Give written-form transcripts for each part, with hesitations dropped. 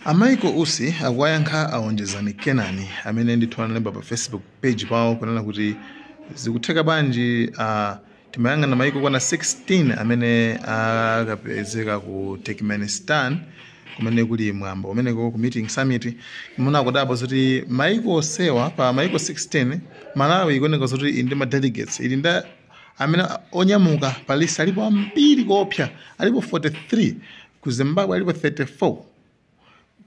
Amaiko Usi akuwayankha aonjezani Kenani amene ndithu pa Facebook page pawo kunena kuti zikutheka bwanji timayang'ana maiko kwana 16 amene akapezeka ku Turkmenistan kumene kuli mwambo umeneko ku meeting summit muna kudapo zoti maiko osewa pa maiko 16 Malawi ikuoneka zoti ndi ma delegates ili nda amene onyamuka pa list alipo ambiri kopya alipo 43 ku Zimbabwe alipo 34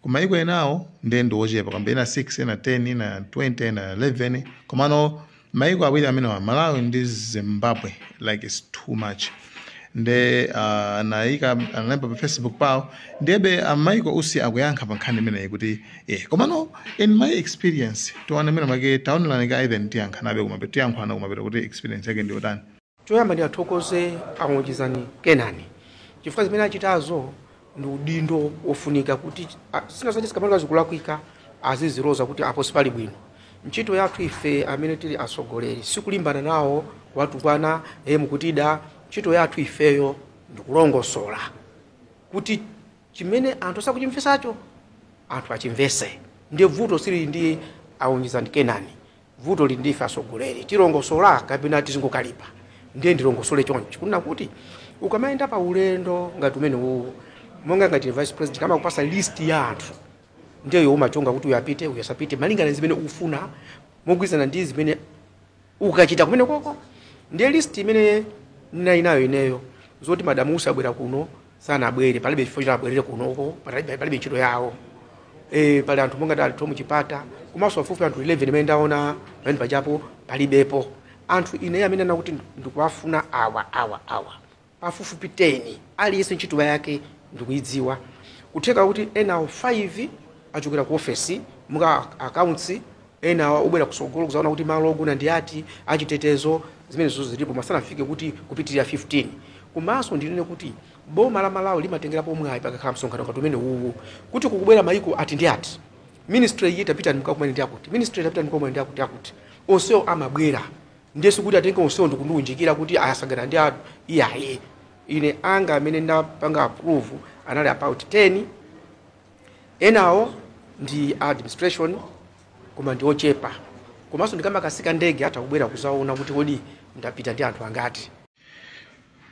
kumaiko enawo ndendo ochepa kwamba ena 6 ena 10 ena 20 ena 11 komano maiko awiri amene wa Malawi ndi Zimbabwe like it's too much nde naika analemba pa Facebook pawo ndebe amaiko Usi akuyankha pa nkhani imeneyi kuti komano in my experience towana mena make taonelani ka even tiyankhanabe kumabe tiyankhwana kumabe kuti experience yake ndi yotani. Choyamba ndi athokoze aonjezani Kenani chifukwa zimene achitazo ndi udindo ofunika kuti sinasanje sikamanga zikulakwika aziziroza kuti apo sipali bwino. Ntchito yathu ife amene tili asogoleri sikulimbana nawo watu kwana mukutida ntchito yathu ifeyo ndikulongosola kuti chimene anthu sakuchimvesacho anthu achimvese. Ndiye vuto sili ndi aonjezani Kenani, vuto lindi ife asogoleri tilongosola kapena tizingokalipa. Ndiye ndilongosole chonchi kuna kuti ukamaenda pa ulendo ngati umene uwu monga ngati vice president kama kupasa list ya anthu ndiye yo umachonga kuti uyapite uyasapite malingana zimene ufuna mogwizana ndi zimene ukachita kumene koko. Ndiye list imene ninayo ineyo zoti madamu usabwera kuno sana abwere palibe chifo cha abwerere kunoko palibe ntchito yawo. Pali anthu monga dali tomu chipata kumaso afupi anthu 11 imene ndaona pamene pajapo palibepo anthu ine amene nakuti ndikuwafuna awa pafupi 10 aliyense ntchito yake ndikuidziwa kutheka kuti ena 5 achokera ku office muka accounts ena ubwera kusogolo kuzaona kuti malo oguna ndi ati achitetezo zimene zilipo masana afike kuti kupitirira 15 kumaso ndinene kuti boma la Malawi limatengerapo mwayi pakakhala msonkhano ngati umene uwu kuti kukubwera maiko ati ndi ati ministry itapita mkakumene ndi akuti ministry itapita mkakumene ndi akuti onsewo amabwera ndiyesu kuti atenge onsewo ndikundiunjikira kuti ayasagana ndi atu iyaye ine anga amene ndapanga approve anali about 10 enawo ndi administration koma ndi ochepa komanso ndikama kasika ndege atakubwera kuzaona kuti kodi ndapita ndi anthu angati.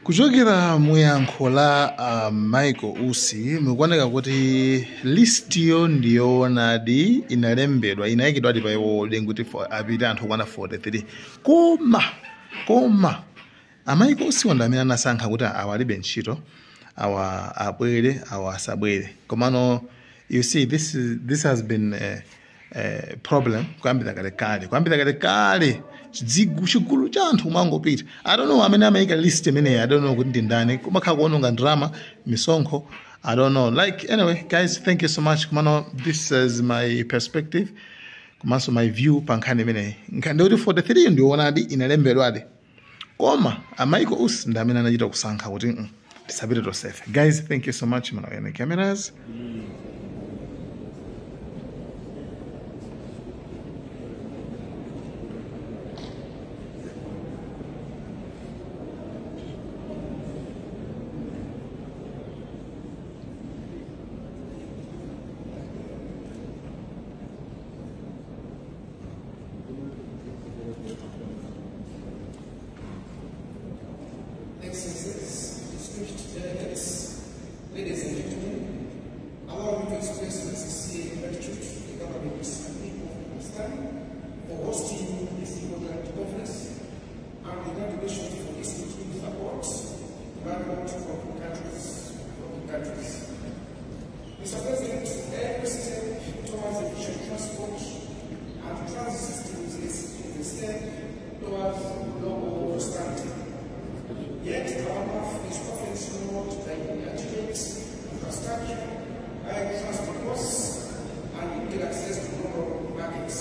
Kuchokera muyankho la Michael Usi mukuoneka kuti list yo ndiyonadi inalembedwa inayikidwa ati payo lenguti apita anthu kwana 43 koma Michael Usi wanda amene anasankha kuti awalibe ntchito awa abwere awa asabwere komano you see this has been a problem kwambira kale chigulu cha anthu mangopita. I don't know amene amayika list imene I don't know kuti ndani kumakha kuononga drama misonkho I don't know like anyway guys thank you so much kumano this is my perspective kumaso my view pankhani imene nkhande kuti 43 ndionadi inalembedwadi koma Michael Usi ndamene anachita kusankha kuti tisapite to safe. Guys thank you so much mana cameras. Ladies and gentlemen, allow me to express my sincere gratitude to the government and people of Pakistan for hosting this important conference and the congratulations for this continued support development from countries. Mr. President, every step towards efficient transport and transit systems is a step towards global prosperity. Yet our path is often slowed by inadequate infrastructure, high transport costs, and limited access to global markets.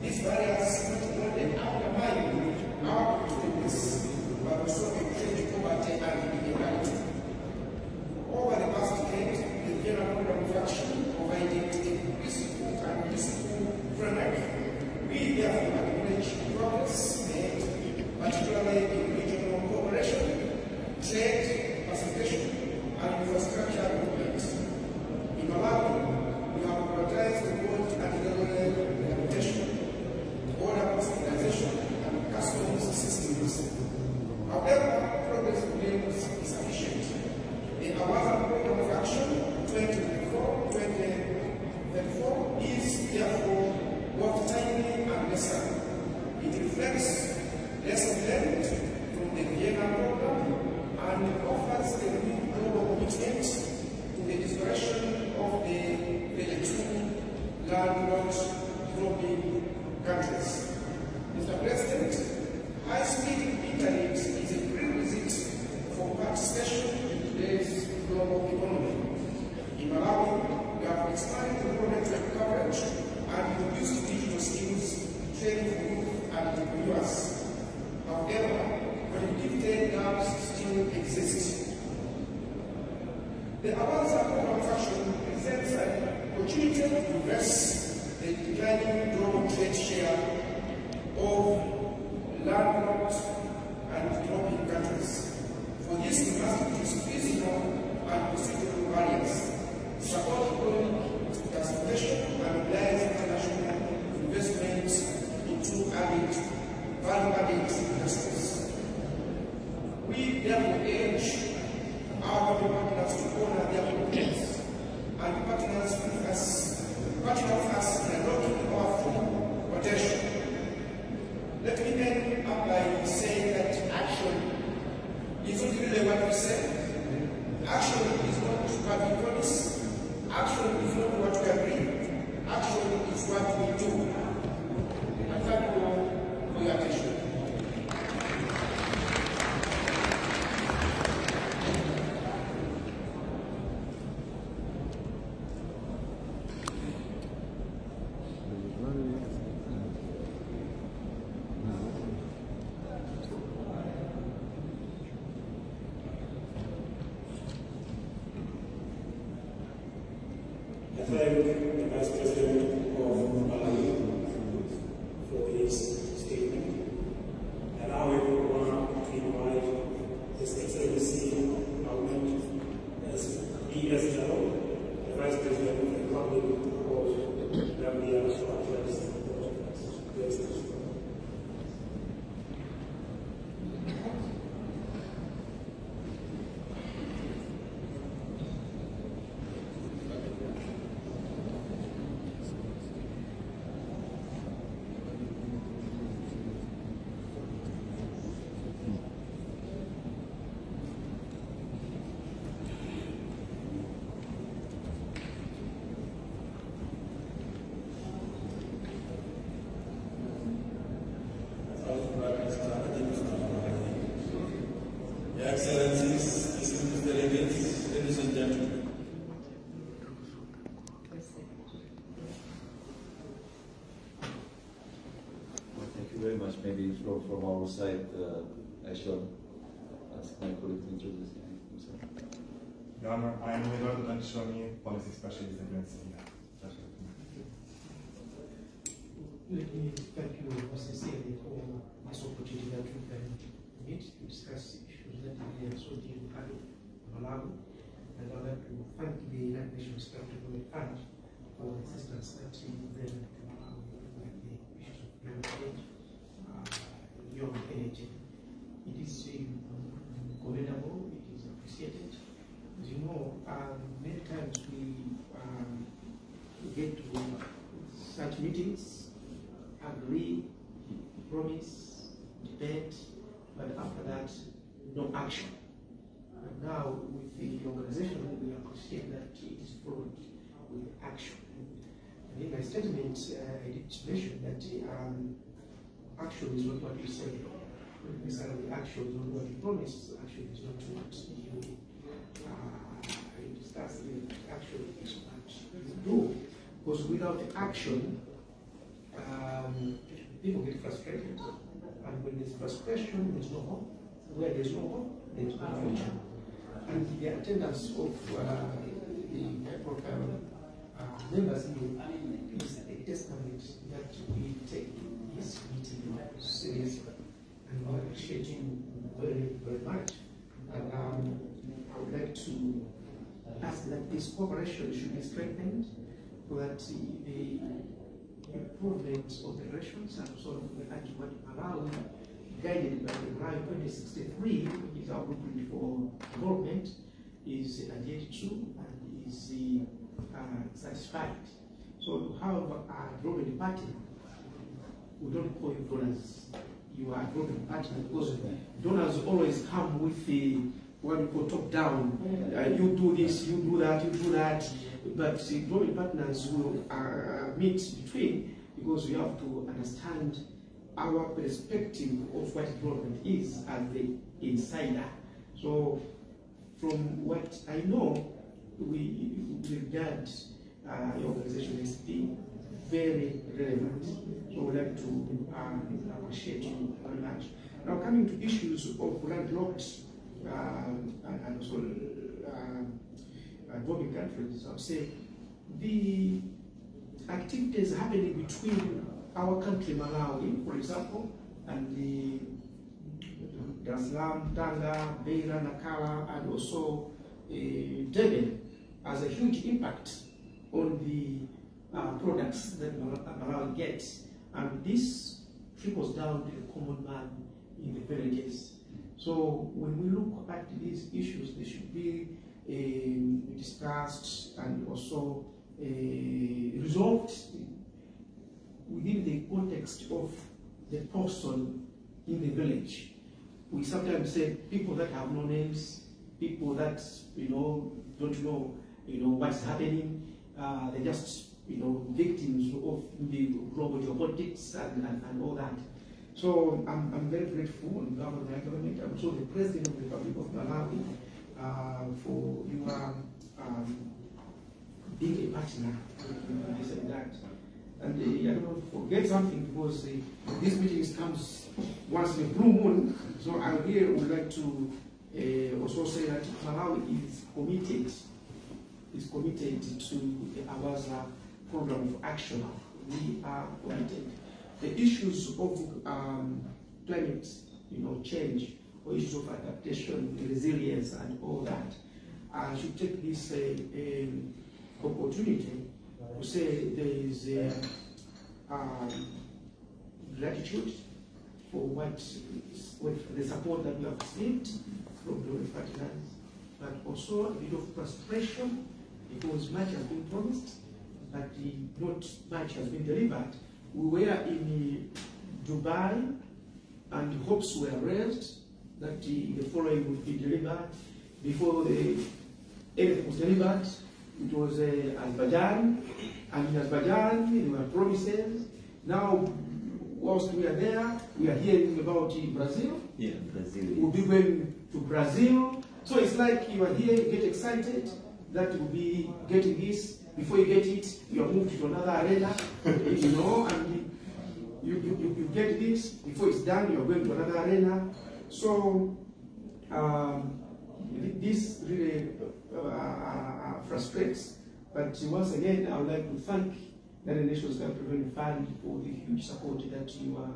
These barriers not only undermine our opportunities, but also encourage poverty and inequality. Over the past decade, the general manufacturing provided a peaceful and useful framework. We therefore acknowledge progress made, particularly in regional cooperation, trade, facilitation, and infrastructure development. In Malawi, Avanza Program of Action presents an opportunity to reverse the declining global trade share of landlocked and developing countries. For this, we must reduce physical and procedural barriers, support economic transformation, and mobilize international investment into value-added industries. We therefore urge our partners to honor their commitments and partner with us in unlocking our full potential. Let me end up by saying that action is not really what we say. Action is not what we promise. Action is not what we agree. Action is what we do. And thank you all for your attention. I thank the Vice President of Malawi for his statement. And now we want to invite His Excellency Ahmed as ESL, the Vice President of the Republic of Gambia, to address the president. Your Excellencies, distinguished delegates, ladies and gentlemen. Well, thank you very much. Maybe from our side, I shall ask my colleague to introduce himself. Your Honor, I am Eduardo Danchoni, Policy Specialist at UNCEDA. Let me thank you sincerely for this opportunity that we can meet to discuss issues that we are so deeply in Malawi. And I'd like to thank the United Nations Development Fund for the assistance that we bring to Malawi with the issues of climate change, young energy. It is commendable, it is appreciated. As you know, many times we get to such meetings, agree, promise, debate, but after that, no action. And now, with the organization, we appreciate that it is followed with action. And in my statement, I did mention that action is not what you say. Necessarily, action is not what you promise. Action is not what you discuss. Action is what you do. Because without action, people get frustrated, and when there's frustration, there's no hope. Where there's no hope, there's no future. And the attendance of the program members here is a testament that we take this meeting seriously, and we appreciate you very, very much. And I would like to ask that this cooperation should be strengthened, so that the improvement of the relations and sort of the what Malawi, guided by the Malawi 2063, which is our blueprint for development, is adhered to and is satisfied. So to have a development partner, we don't call you donors. You are a development partner because donors always come with the what we call top down. You do this, you do that, you do that. But the development partners will meet between, because we have to understand our perspective of what development is as the insider. So from what I know, we regard your organization as being very relevant. So we'd like to appreciate you very much. Now, coming to issues of landlocked and also involving countries, I would say the activities happening between our country, Malawi, for example, and the Dar es Salaam, Tanga, Beira, Nakala, and also Durban has a huge impact on the products that Malawi gets, and this trickles down to the common man in the villages. So when we look at these issues, they should be discussed and also resolved within the context of the person in the village. We sometimes say people that have no names, people that don't know what's happening. They're just victims of the global geopolitics and all that. So I'm very grateful on behalf of the government. I'm also the President of the Republic of Malawi for your being a partner in this and that. And I don't want to forget something, because this meeting comes once in a blue moon. So I here would like to also say that Malawi is committed to the Awaza program of action. We are committed. The issues of climate, change, or issues of adaptation, resilience, and all that, I should take this opportunity to say there is gratitude for with the support that we have received from the partners, but also a bit of frustration because much has been promised, but not much has been delivered. We were in Dubai, and hopes were raised that the following would be delivered. Before everything was delivered, it was Azerbaijan, and in Azerbaijan there were promises. Now, whilst we are there, we are hearing about Brazil. Yeah, Brazil. We'll be going to Brazil. So it's like you are here, you get excited that you'll be getting this. Before you get it, you are moved to another arena, and you get this. Before it's done, you are going to another arena. So this really frustrates. But once again, I would like to thank the Nations Gulf Prevention Fund for the huge support that you are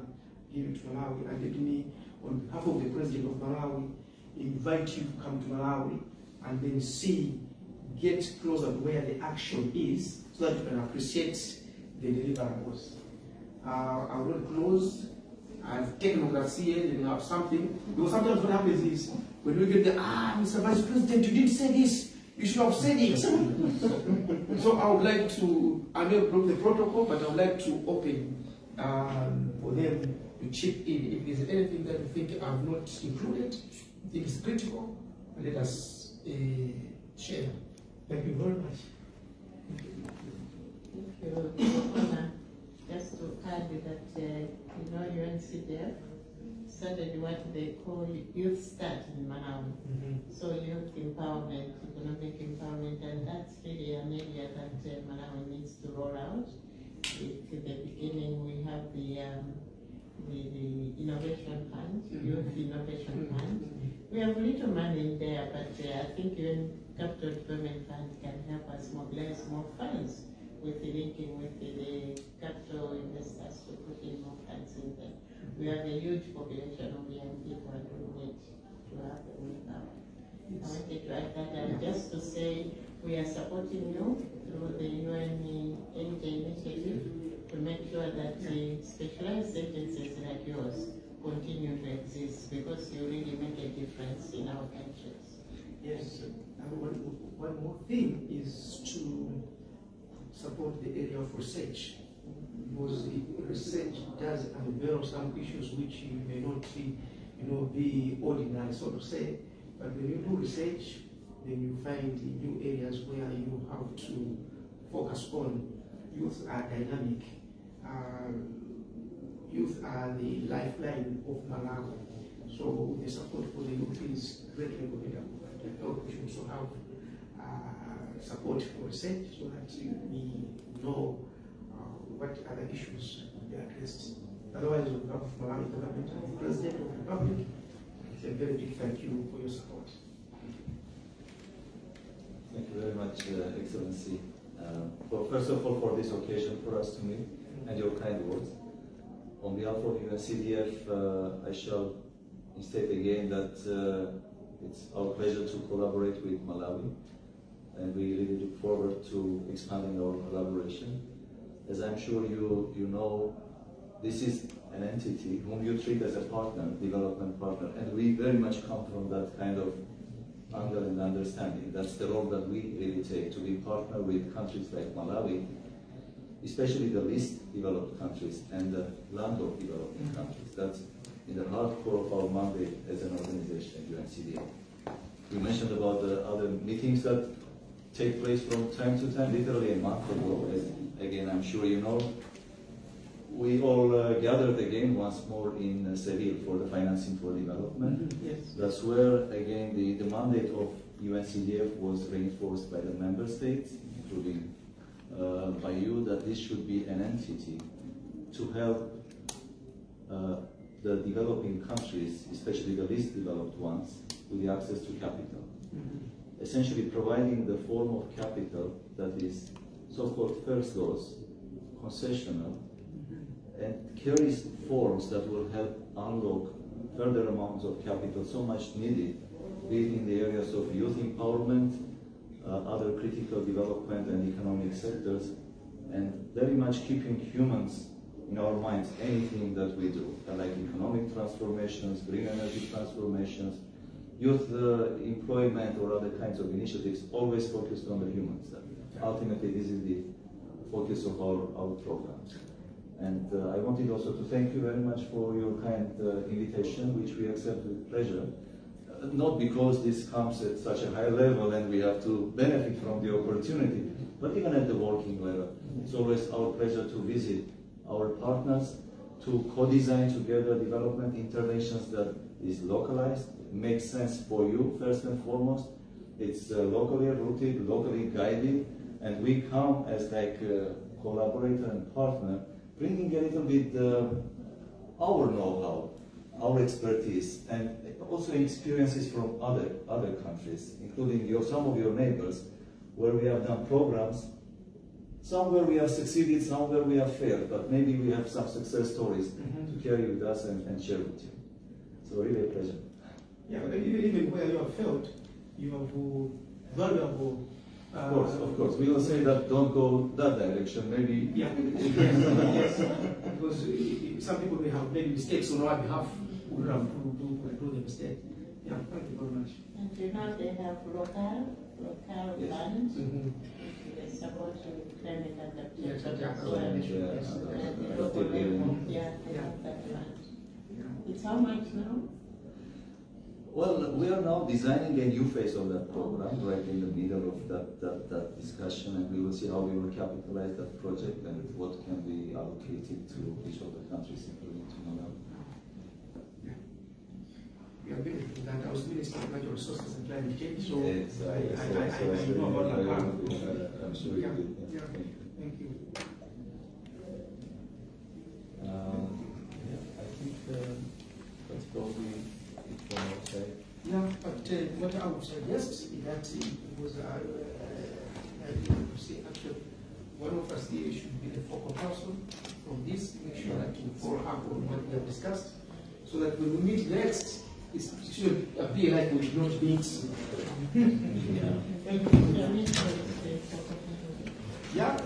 giving to Malawi. And let me, on behalf of the President of Malawi, invite you to come to Malawi and then get closer to where the action is, so that you can appreciate the deliverables. I will close. I've taken Garcia and have something, because sometimes what happens is when we get the Mr. Vice President, you didn't say this, you should have said it. So I would like to, I may broke the protocol, but I would like to open for them to chip in. If there's anything that you think I've not included, think is critical, let us share. Thank you very much. Thank you. Just to add that, UNCDF started what they call Youth Start in Malawi. So youth empowerment, economic empowerment, and that's really an area that Malawi needs to roll out. In the beginning, we have the Innovation Fund, Youth Innovation Fund. We have little money in there, but I think even Capital Development Fund can help us mobilize more funds with linking with the capital investors to put in more funds in there. We have a huge population of young people and we need to have a way out. I wanted to add that, and just to say we are supporting you through the UN initiative to make sure that the specialized agencies like yours continue to exist, because you really make a difference in our countries. Yes, one more thing is to support the area of research, because the research does unveil some issues which may not be ordinary, so to say. But when you do research, then you find new areas where you have to focus on. Youth are dynamic. Youth are the lifeline of Malawi. So the support for the youth is greatly recommendable. We should also have support for research, so that we know what other issues will be addressed. Otherwise, on behalf of Malawi government and the President of the Republic, it's a very big thank you for your support. Thank you. very much, Excellency. First of all, for this occasion for us to meet and your kind words. On behalf of UNCDF, I shall state again that it's our pleasure to collaborate with Malawi, and we really look forward to expanding our collaboration. As I'm sure you know, this is an entity whom you treat as a partner, development partner, and we very much come from that kind of angle and understanding. That's the role that we really take, to be partner with countries like Malawi, especially the least developed countries and the landlocked developing countries. That's in the hardcore of our mandate as an organization, UNCDF. We mentioned about the other meetings that take place from time to time, literally a month ago, as again I'm sure you know. We all gathered again once more in Seville for the Financing for Development. Yes. That's where, again, the mandate of UNCDF was reinforced by the member states, including by you, that this should be an entity to help the developing countries, especially the least developed ones, with the access to capital. Essentially providing the form of capital that is so-called first loss, concessional, and carries forms that will help unlock further amounts of capital so much needed, be it in the areas of youth empowerment, other critical development and economic sectors, and very much keeping humans in our minds, anything that we do, like economic transformations, green energy transformations, youth employment or other kinds of initiatives, always focused on the humans. Ultimately, this is the focus of our programs. And I wanted also to thank you very much for your kind invitation, which we accept with pleasure. Not because this comes at such a high level and we have to benefit from the opportunity, but even at the working level. It's always our pleasure to visit our partners, to co-design together development interventions that is localized, makes sense for you first and foremost. It's locally rooted, locally guided, and we come as like a collaborator and partner, bringing a little bit our know-how, our expertise, and also experiences from other countries, including some of your neighbors, where we have done programs. Somewhere we have succeeded, somewhere we have failed, but maybe we have some success stories to carry with us and share with you. So really a pleasure. Yeah, but even where you have failed, you have valuable. Of course. We will say that don't go that direction, maybe. Yeah, yes. Because some people may have made mistakes on our behalf, we would have to do the mistake. Yeah, thank you very much. And you know they have local plans. They support climate adaptation. It's how much now? Well, we are now designing a new phase of that program, right in the middle of that discussion, and we will see how we will capitalize that project and what can be allocated to each of the countries, including to Malawi. We have been through that. I was Minister of Natural Resources and Climate Change, so yes, I know about that part. I'm sure you did. Yeah. Thank you. I think that's probably it from our side. Yeah, but what I would suggest is that because actually one of us here should be the focal person from this, make sure that we follow up on what we have discussed, so that when we meet next, it should appear like we did not meet. Yeah.